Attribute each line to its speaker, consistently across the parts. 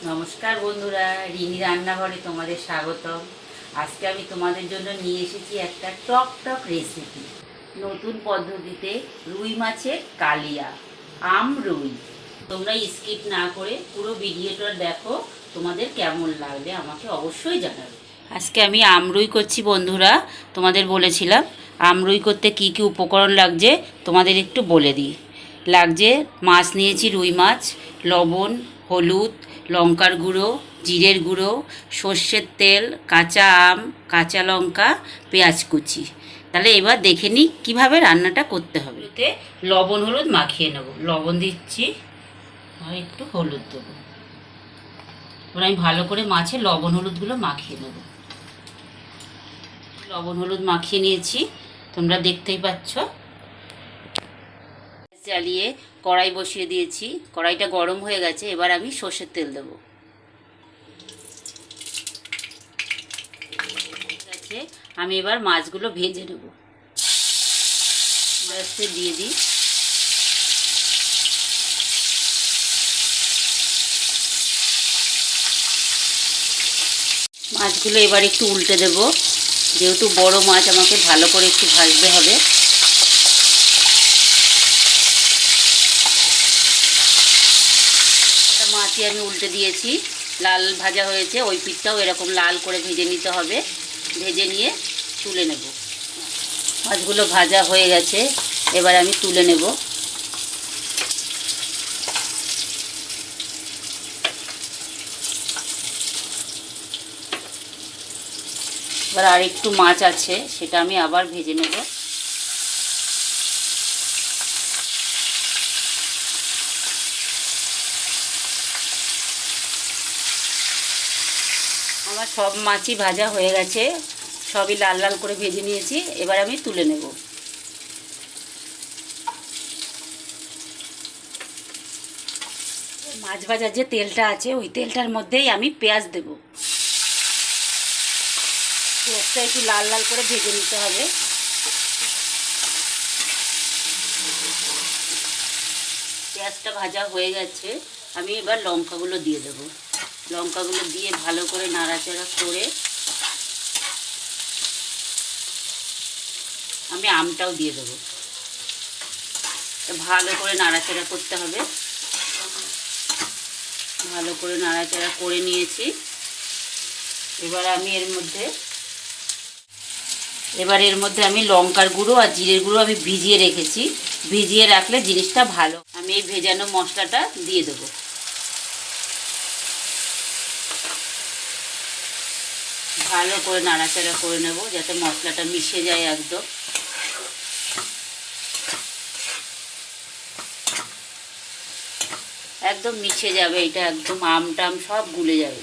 Speaker 1: নমস্কার বন্ধুরা, রিনি রান্নাঘরে তোমাদের স্বাগতম। আজকে আমি তোমাদের জন্য নিয়ে এসেছি একটা টক টক রেসিপি। নতুন পদ্ধতিতে রুই মাছের কালিয়া, রুই। তোমরা স্কিপ না করে পুরো ভিডিওটা দেখো, তোমাদের কেমন লাগবে আমাকে অবশ্যই জানাবে। আজকে আমি আমরুই করছি বন্ধুরা। তোমাদের বলেছিলাম আমরুই করতে কি কি উপকরণ লাগছে তোমাদের একটু বলে দিই। লাগছে মাছ নিয়েছি, রুই মাছ, লবণ, হলুদ, লঙ্কার গুঁড়ো, জিরের গুঁড়ো, সর্ষের তেল, কাঁচা আম, কাঁচা লঙ্কা, পেঁয়াজ কুচি। তাহলে এবার দেখে নিই কীভাবে রান্নাটা করতে হবে। এতে লবণ হলুদ মাখিয়ে নেব। লবণ দিচ্ছি আর একটু হলুদ দেবো। এবার আমি ভালো করে মাছে লবণ হলুদগুলো মাখিয়ে নেব। লবণ হলুদ মাখিয়ে নিয়েছি, তোমরা দেখতেই পাচ্ছ। জ্বালিয়ে কড়াই বসিয়ে দিয়েছি, কড়াইটা গরম হয়ে গেছে। এবার আমি সর্ষের তেল দেবো। আমি এবার মাছগুলো ভেজে নেব। দিয়ে দিই। মাছগুলো এবার একটু উল্টে দেব, যেহেতু বড় মাছ আমাকে ভালো করে একটু ভাজতে হবে। মাছই আমি উল্টে দিয়েছি, লাল ভাজা হয়েছে। ওই পিঠটাও এরকম লাল করে ভেজে নিতে হবে। ভেজে নিয়ে তুলে নেব। মাছগুলো ভাজা হয়ে গেছে, এবার আমি তুলে নেব। এবার আর একটু মাছ আছে, সেটা আমি আবার ভেজে নেব। আমার সব মাছই ভাজা হয়ে গেছে, সবই লাল লাল করে ভেজে নিয়েছি। এবার আমি তুলে নেব। মাছ ভাজার যে তেলটা আছে, ওই তেলটার মধ্যেই আমি পেঁয়াজ দেব। পেঁয়াজটা একটু লাল লাল করে ভেজে নিতে হবে। পেঁয়াজটা ভাজা হয়ে গেছে, আমি এবার লঙ্কাগুলো দিয়ে দেব। লঙ্কাগুলো দিয়ে ভালো করে নাড়াচাড়া করে আমি আমটাও দিয়ে দেবো। ভালো করে নাড়াচাড়া করতে হবে। ভালো করে নাড়াচাড়া করে নিয়েছি। এবার এর মধ্যে আমি লঙ্কার গুঁড়ো আর জিরের গুঁড়ো আমি ভিজিয়ে রেখেছি। ভিজিয়ে রাখলে জিনিসটা ভালো। আমি এই ভেজানো মশলাটা দিয়ে দেবো। ভালো করে নাড়াচাড়া করে নেব, যাতে মশলাটা মিশে যায় একদম। একদম মিশে যাবে, এটা একদম আমটাম সব গুলে যাবে।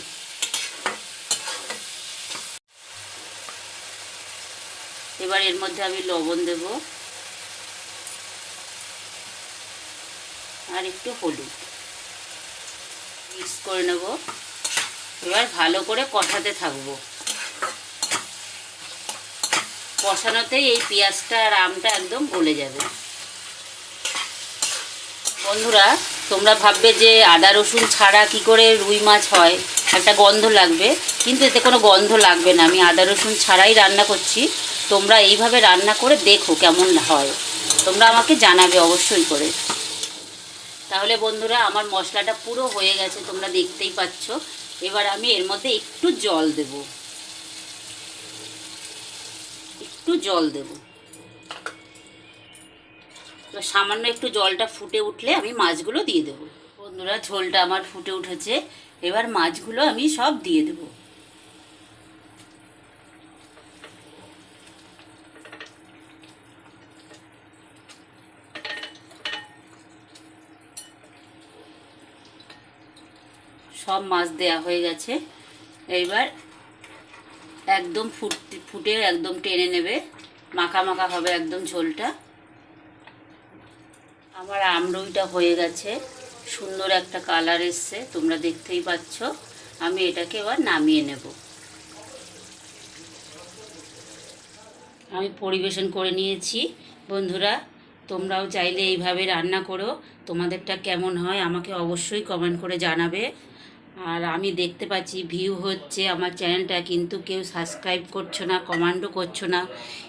Speaker 1: এবার এর মধ্যে আমি লবণ দেব আর একটু হলুদ, মিক্স করে নেব। এবার ভালো করে কষাতে থাকবো। কষানোতেই এই পেঁয়াজটা আর আমটা একদম গলে যাবে। বন্ধুরা, তোমরা ভাববে যে আদা রসুন ছাড়া কি করে রুই মাছ হয়, একটা গন্ধ লাগবে। কিন্তু এতে কোনো গন্ধ লাগবে না। আমি আদা রসুন ছাড়াই রান্না করছি। তোমরা এইভাবে রান্না করে দেখো কেমন হয়, তোমরা আমাকে জানাবে অবশ্যই করে। তাহলে বন্ধুরা, আমার মশলাটা পুরো হয়ে গেছে, তোমরা দেখতেই পাচ্ছ। এবার আমি এর মধ্যে একটু জল দেব। তো সামান্য একটু জলটা ফুটে উঠলে আমি মাছগুলো দিয়ে দেব। বন্ধুরা, ঝোলটা আমার ফুটে উঠেছে। এবার মাছগুলো আমি সব দিয়ে দেব। সব মাছ দেয়া হয়ে গেছে। এইবার একদম ফুটে একদম টেনে নেবে, মাখা মাখা হবে একদম ঝোলটা। আমার আমরুইটা হয়ে গেছে, সুন্দর একটা কালার এসছে, তোমরা দেখতেই পাচ্ছ। আমি এটাকে এবার নামিয়ে নেব। আমি পরিবেশন করে নিয়েছি। বন্ধুরা, তোমরাও চাইলে এইভাবে রান্না করো। তোমাদেরটা কেমন হয় আমাকে অবশ্যই কমেন্ট করে জানাবে। আর আমি দেখতে পাচ্ছি ভিউ হচ্ছে আমার চ্যানেলটা, কিন্তু কেউ সাবস্ক্রাইব করছো না, কমেন্টও করছো না।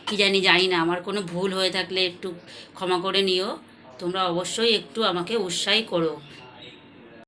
Speaker 1: কি জানি না, আমার কোনো ভুল হয়ে থাকলে একটু ক্ষমা করে নিও। তোমরা অবশ্যই একটু আমাকে উৎসাহী করো